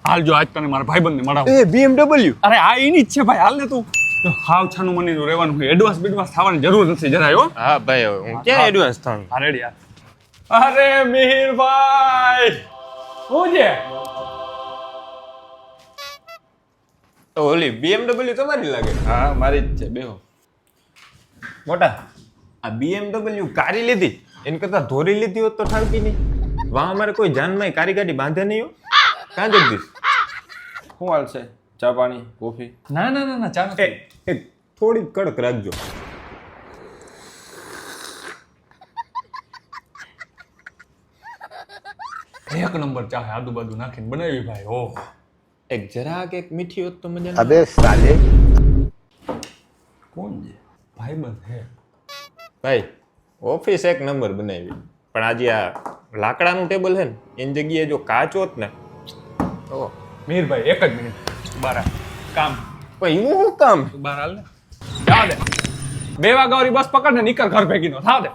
હાલ જો આજ તને મારા ભાઈબંધને મળાવું. એ BMW. અરે આ એની જ છે ભાઈ, હાલ ને તું. જો હાવ છાનું મનીનું રહેવાનું હોય, એડવાન્સ બેડવાન્સ થવાની જરૂર નથી જરાય હો. હા ભાઈ હું ક્યાં એડવાન્સ થાઉં. હા રેડી યાર. અરે મિહિરભાઈ હું છે? તો ઓલી BMW તમારી લાગે. હા મારી જ છે, બેહો. મોટા આ BMW કારી લીધી એની કરતા ધોરી લીધી હોત તો ઠાવતી નહીં. વાહ અમારે કોઈ જાનમાં કારી ગાડી બાંધે નહીં હો. કાં જગદીશ શું હાલ છે? ચા પાણી કોફી? ના ના ના ના ચા નથી. એક થોડી કડક રાખજો. એક નંબર ચા આદુ બાદુ નાખીને બનાવી ભાઈ. ઓહ એક જરાક એક મીઠી હોત તો મજા. अबे साले કોણ છે? ભાઈબંધ હે. ભાઈ ઓફિસ એક નંબર બનાવી પણ આજે આ લાકડાનું ટેબલ છે ને એની જગ્યાએ જો કાચ હોત ને તો મિહિરભાઈ એક જ મિનિટ બાર આવ. કામ ભાઈ એવું શું કામ. તું બાર હાલ ને. જાવ દે. 2 વાગ્યા વાળી બસ પકડ ને નીકળ ઘર ભેગી નો થાવ દે.